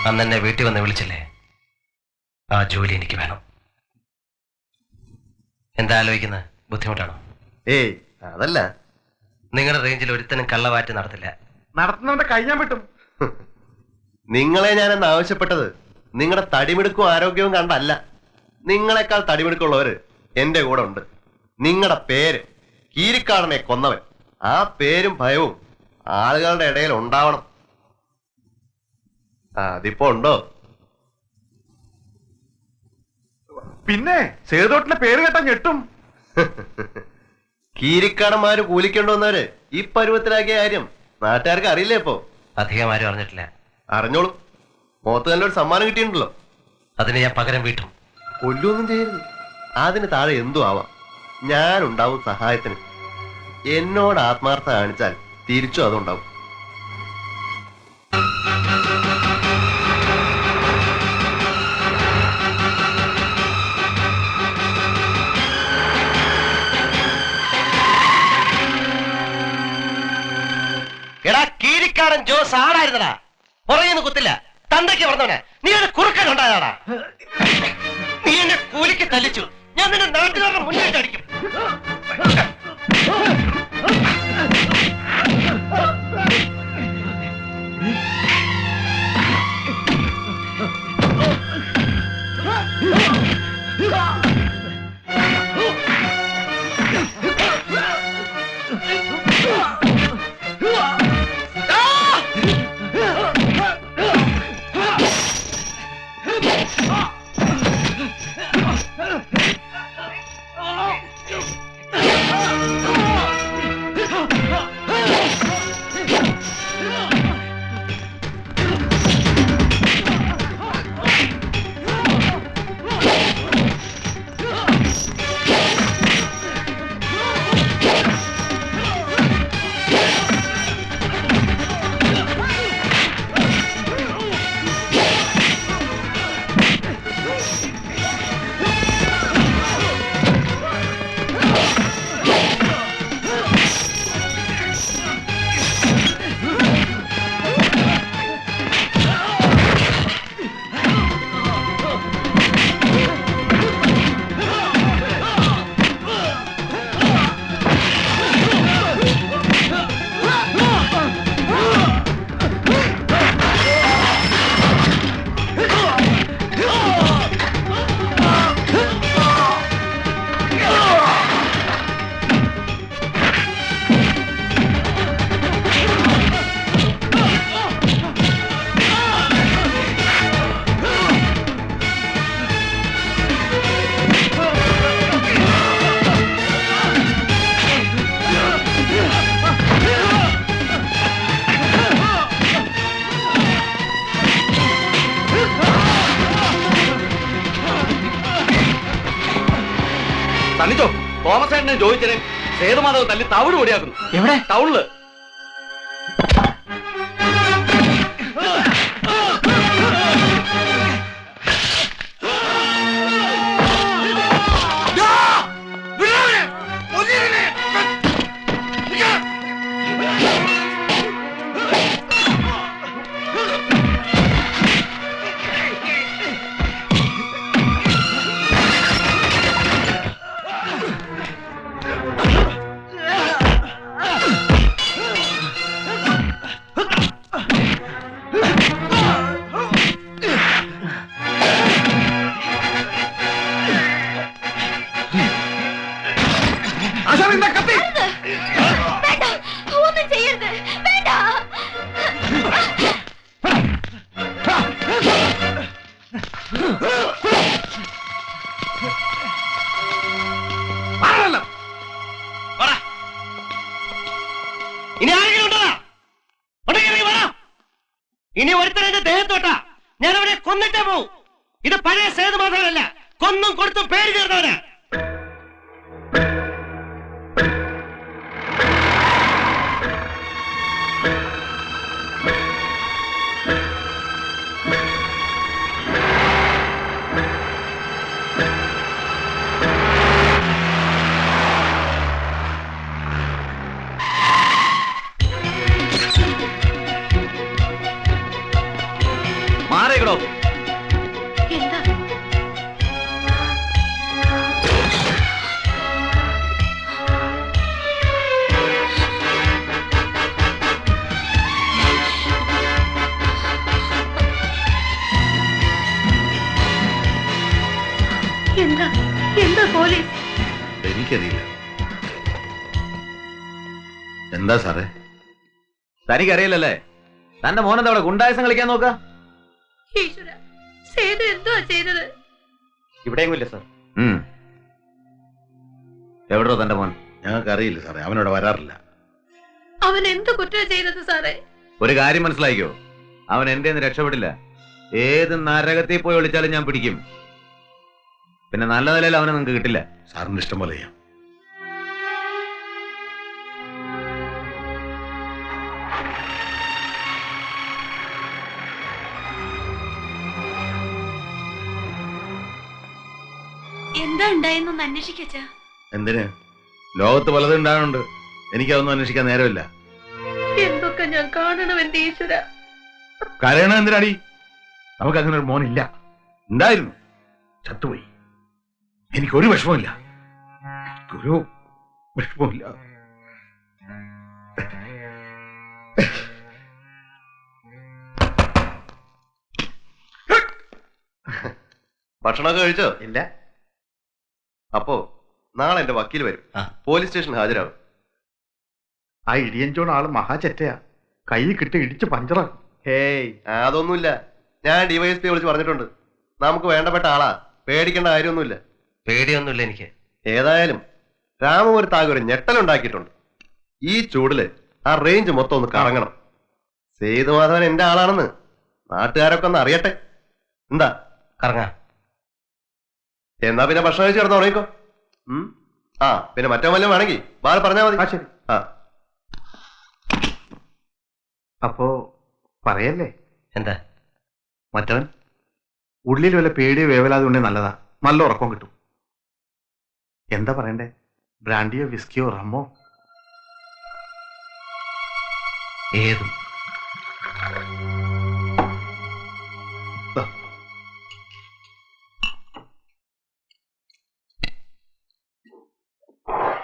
അന്ന് എന്നെ വീട്ടിൽ വന്ന് വിളിച്ചില്ലേ, ആ ജോലി എനിക്ക് വേണം. എന്താ ആലോചിക്കുന്നത്? ബുദ്ധിമുട്ടാണോ? ഏയ് അതല്ല, നിങ്ങളുടെ റേഞ്ചിൽ ഒരുത്തനും കള്ളവാറ്റ് നടത്തില്ല. നടത്തുന്നവന്റെ കഴിഞ്ഞാൻ പറ്റും. നിങ്ങളെ ഞാനെന്ന് ആവശ്യപ്പെട്ടത് നിങ്ങളുടെ തടിമിടുക്കും ആരോഗ്യവും കണ്ടല്ല. നിങ്ങളെക്കാൾ തടിമിടുക്കുള്ളവര് എന്റെ കൂടെ ഉണ്ട്. നിങ്ങളുടെ പേര് കീരിക്കാടനെ കൊന്നവൻ, ആ പേരും ഭയവും ആളുകളുടെ ഇടയിൽ ഉണ്ടാവണം. അതിപ്പോ ഉണ്ടോ? പിന്നെ സേതോട്ടിന്റെ പേര് കേട്ടാ ഞെട്ടും. കീരിക്കാടന്മാര് കൂലിക്കൊണ്ടുവന്നവര് ഈ പരുവത്തിലാക്കിയ കാര്യം നാട്ടുകാർക്ക് അറിയില്ലേ? ഇപ്പോ അധികം ആരും അറിഞ്ഞിട്ടില്ല. അറിഞ്ഞോളൂ. മുഖത്ത് നല്ലൊരു സമ്മാനം കിട്ടിയിട്ടുണ്ടല്ലോ. അതിന് ഞാൻ പകരം വീട്ടും. കൊല്ലൊന്നും ചെയ്യരുത്. അതിന് താഴെ എന്തു ആവാം. ഞാനുണ്ടാവും സഹായത്തിന്. എന്നോട് ആത്മാർത്ഥത കാണിച്ചാൽ തിരിച്ചു അതുണ്ടാവും. എടാ കീരിക്കാടൻ ജോസ് ആടായിരുന്നടാ. പുറകിന്ന് കുത്തില്ല, തന്തയ്ക്ക് പറഞ്ഞവനെ. നീ ഒരു കുറുക്കൻ ഉണ്ടായതാടാ. നീ എന്നെ കൂലിക്ക് തല്ലിച്ചു. ഞാൻ നിന്നെ നാട്ടുകാരുടെ മുന്നിട്ട് അടിക്കും. തന്നിച്ചോ തോമസ് ഏട്ടനെ ചോദിച്ചതിന് സേതുമാധവ് തല്ലി തവിട് പൊടിയാക്കുന്നു. എവിടെ? ടൗണില്. ഇനി ഒരുത്തരെ ദേഹത്തോട്ടാ ഞാൻ അവരെ കൊന്നിട്ടേ പോവും. ഇത് പഴയ സേതുമാധവനല്ല, കൊന്നും കൊടുത്തും പേര് ചേർന്നവനാ. നടക്കണോ? എന്താ എന്താ എന്താ പോലീസ്? എനിക്കറിയില്ല. എന്താ സാറേ? തനിക്കറിയില്ലല്ലേ? തന്റെ മോനെന്താ അവിടെ ഗുണ്ടായസം കളിക്കാൻ നോക്ക? ഈശ്വര, സേതു എന്തുവാ ചെയ്തത്? ഇവിടെയെങ്കില്ല സാർ. എവിടോ തന്റെ മോൻ? ഞങ്ങൾക്ക് അറിയില്ല സാറേ, അവനോട് വരാറില്ല. അവൻ എന്ത് കുറ്റം ചെയ്തത് സാറേ? ഒരു കാര്യം മനസ്സിലായിക്കോ, അവൻ എന്റെ രക്ഷപ്പെടില്ല. ഏത് നരകത്തിൽ പോയി വിളിച്ചാലും ഞാൻ പിടിക്കും. പിന്നെ നല്ല നിലയിൽ അവനെ നിങ്ങൾക്ക് കിട്ടില്ല. സാറിന് ഇഷ്ടം പോലെ ചെയ്യാം. എന്താ ഉണ്ടായെന്നൊന്ന് അന്വേഷിക്കച്ചാ. എന്തിന്? ലോകത്ത് പലതും ഉണ്ടാകുന്നുണ്ട്. എനിക്കതൊന്നും അന്വേഷിക്കാൻ നേരമില്ല. എന്തൊക്കെ ഞാൻ കാണണം എന്റെ ഈശ്വര. കരയണ എന്തിനാടി? നമുക്ക് അങ്ങനെ ഒരു മോനില്ല. ഉണ്ടായിരുന്നു, ചത്തുപോയി. എനിക്കൊരു വിഷമമില്ല, ഒരു വിഷമമില്ല. ഭക്ഷണമൊക്കെ കഴിച്ചോ? ഇല്ല. അപ്പോ നാളെ എന്റെ വക്കീൽ വരും. പോലീസ് സ്റ്റേഷനിൽ ഹാജരാകും. ആ ഇടിയഞ്ചോൺ ആള് മഹാചെറ്റയാ, കൈ കിട്ടി ഇടിച്ച് പഞ്ചറാക്കും. ഹേയ്, അതൊന്നുമില്ല. ഞാൻ ഡിവൈഎസ്പി വിളിച്ച് പറഞ്ഞിട്ടുണ്ട്. നമുക്ക് വേണ്ടപ്പെട്ട ആളാ, പേടിക്കേണ്ട കാര്യമൊന്നുമില്ല. പേടിയൊന്നുമില്ല എനിക്ക്. ഏതായാലും രാമു ഒരു താകെ ഒരു ഞെട്ടലുണ്ടാക്കിയിട്ടുണ്ട്. ഈ ചൂടില് ആ റേഞ്ച് മൊത്തം ഒന്ന് കറങ്ങണം. സേതുമാധവൻ എന്റെ ആളാണെന്ന് നാട്ടുകാരൊക്കെ ഒന്ന് അറിയട്ടെ. എന്താ? കറങ്ങാം. എന്നാ പിന്നെ ഭക്ഷണം കഴിച്ച് കിടന്ന് ഉറങ്ങിക്കോ. ആ പിന്നെ മറ്റോ വല്ലതും വേണമെങ്കിൽ ബാൽ പറഞ്ഞാൽ മതി. ആ ശരി. ആ അപ്പോ പറയല്ലേ, എന്താ? മറ്റവൻ ഉള്ളിൽ വല്ല പേടിയോ വേവലാതെ ഉണ്ടെങ്കിൽ നല്ലതാ, നല്ല ഉറക്കം കിട്ടും. എന്താ പറയണ്ടേ? ബ്രാൻഡിയോ വിസ്കിയോ റമ്മോ? ഏതും.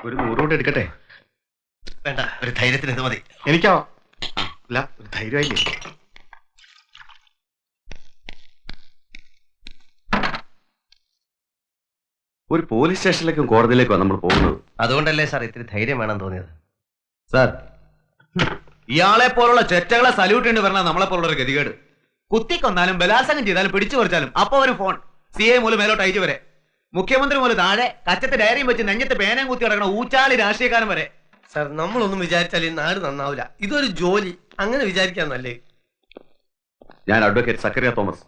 ഒരു 100 കൊണ്ട് എടുക്കട്ടെ? വേണ്ട, ഒരു ധൈര്യത്തിന് ഇത് മതി. എനിക്കാ അല്ല, ഒരു ധൈര്യമായില്ലേ? ഒരു പോലീസ് സ്റ്റേഷനിലേക്കും കോടതിയിലേക്കും നമ്മൾ പോകുന്നത്. അതുകൊണ്ടല്ലേ സാർ ഇത്തിരി ധൈര്യം വേണം തോന്നിയത്. സാർ, ഇയാളെ പോലുള്ള ചെറ്റകളെ സല്യൂട്ട് ചെയ്യേണ്ടി വരണ നമ്മളെ പോലുള്ള ഒരു ഗതികേട്. കുത്തിക്കൊന്നാലും ബലാത്സംഗം ചെയ്താലും പിടിച്ചു പറിച്ചാലും അപ്പൊ ഒരു ഫോൺ. CA മൂലം മേലോട്ട് അയച്ചു വരെ, മുഖ്യമന്ത്രി മൂലം താഴെ കച്ചത്തെ ഡയറിയും വെച്ച് നെഞ്ഞത്ത് പേനയും കുത്തി കിടക്കണ ഊച്ചാളി രാഷ്ട്രീയക്കാരൻ വരെ. സാർ, നമ്മളൊന്നും വിചാരിച്ചാൽ ഈ നാട് നന്നാവില്ല. ഇതൊരു ജോലി, അങ്ങനെ വിചാരിക്കാന്നല്ലേ. ഞാൻ അഡ്വക്കേറ്റ് സക്കറിയ തോമസ്.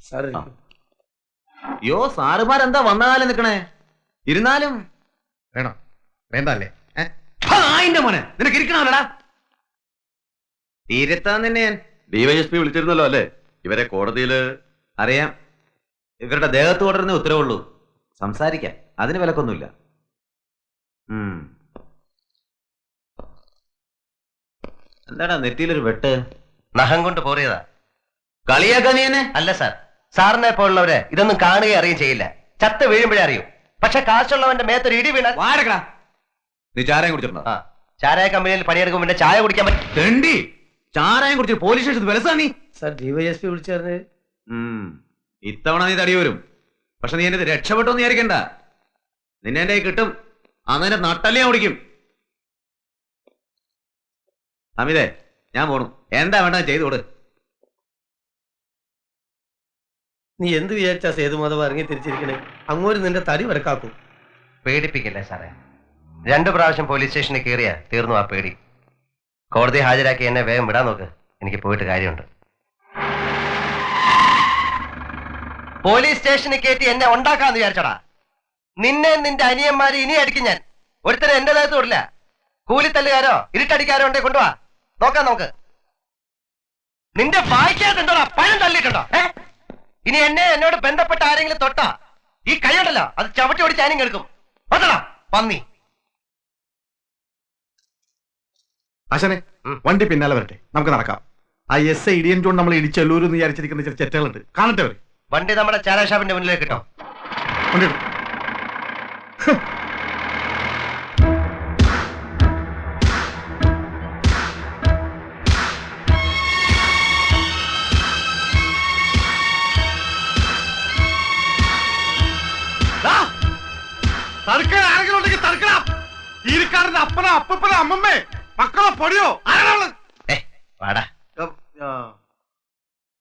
സാർ, അയ്യോ, സാറുമാരെന്താ വന്ന കാലം നിൽക്കണേ? ഇരുന്നാലും വേണോ വേണ്ടല്ലേ? ആയിന്റെ മോനെ, നിനക്ക് ഇരിക്കണമല്ലടാ. തിരുത്താൻ തന്നെ ഞാൻ ഡിവൈഎസ്പി വിളിച്ചിരുന്നല്ലോ അല്ലേ? ഇവരെ കോടതിയില് അറിയാം. ഇവരുടെ ദേഹത്ത് തുടരുന്ന ഉത്തരവുള്ളൂ. സംസാരിക്കാം, അതിന് വിലക്കൊന്നുമില്ല. എന്താടാ നെറ്റിയിലൊരു വെട്ട്? നഖം കൊണ്ട് പോറിയതാ. കളിയാക്കാ നീ എന്നെ? അല്ല സാർ, സാറിനെ പോലുള്ളവരെ ഇതൊന്നും കാണുകയും അറിയുകയും ചെയ്യില്ല. ചത്ത് വീഴുമ്പോഴേ അറിയൂ. പക്ഷെ കാശുള്ളവന്റെ മേത്തൊരു ഇടി വീണാൽ. വാടക്കടാ. നീ ചാരായം കുടിച്ചിട്ടുണ്ടോ? ആ, ചാരായ കമ്പനിയിൽ പണിയെടുക്കും പിന്നെ ചായ കുടിക്കാൻ പറ്റും. തെണ്ടി, ചാരായം കുടിച്ച് പോലീസ് സ്റ്റേഷൻ വിലസാ നീ. സാർ, ഡിവൈഎസ്പി വിളിച്ചറിഞ്ഞ്. ഇത്തവണ നീ തടി വരും. പക്ഷെ നീ എന്നെ രക്ഷപ്പെട്ടോന്ന് വിചാരിക്കണ്ട. നിന്നെ എന്റെ കയ്യിൽ കിട്ടും. അന്ന് എന്നെ നട്ടല്ലേ ഓടിക്കും. അമിതേ, ഞാൻ പോണു. എന്താ വേണ്ട ചെയ്തു കൊടു. നീ എന്ത് വിചാരിച്ചാ സേതുമാധവ ഇറങ്ങി തിരിച്ചിരിക്കണേ? അങ്ങോട്ട് നിന്റെ തടി വരക്കാക്കും. പേടിപ്പിക്കില്ലേ സാറേ? 2 പ്രാവശ്യം പോലീസ് സ്റ്റേഷനിൽ കയറിയ തീർന്നു ആ പേടി. കോടതി ഹാജരാക്കി എന്നെ വേഗം വിടാൻ നോക്ക്. എനിക്ക് പോയിട്ട് കാര്യമുണ്ട്. പോലീസ് സ്റ്റേഷനിൽ കയറ്റി എന്നെ ഉണ്ടാക്കാന്ന് വിചാരിച്ചടാ. നിന്നെ നിന്റെ അനിയന്മാരെ ഇനി അടിക്കും ഞാൻ. ഒരുത്തരം എന്റെ ദേഹത്ത് വിടില്ല. കൂലിത്തല്ലുകാരോ ഇരുട്ടടിക്കാരോ ഉണ്ടെ കൊണ്ടുവാ, നോക്കാം നമുക്ക്. നിന്റെ വായിക്കാത്തുണ്ടോടാ? പഴം തള്ളിയിട്ടുണ്ടോ? ഇനി എന്നോട് ബന്ധപ്പെട്ട ആരെങ്കിലും തൊട്ടാ ഈ കൈയുണ്ടല്ലോ, അത് ചവിട്ടി ഓടി ചാനും കേൾക്കും. അതടാ പന്നി. ആശാനെ, വണ്ടി പിന്നാലെ വരട്ടെ, നമുക്ക് നടക്കാം. ആ എസ് ഇടിയൻ ജോൺ നമ്മൾ ഇടിച്ചെല്ലൂരെന്ന് വിചാരിച്ചിരിക്കുന്ന ചില ചെറ്റകളുണ്ട്. കാണട്ടെ അവര്. വണ്ടി നമ്മുടെ ചാരാ ഷാപ്പിന്റെ മുന്നിലേക്ക് കിട്ടോ. കൊണ്ടിടും. തടുക്കാൻ ആരെങ്കിലും ഉണ്ടെങ്കിൽ തടുക്കണം. ഈരിക്കാരന്റെ അപ്പനോ അപ്പനോ അമ്മമ്മേ മക്കളോ പൊടിയോ ആരാണുള്ളത്? വാടാ. ആ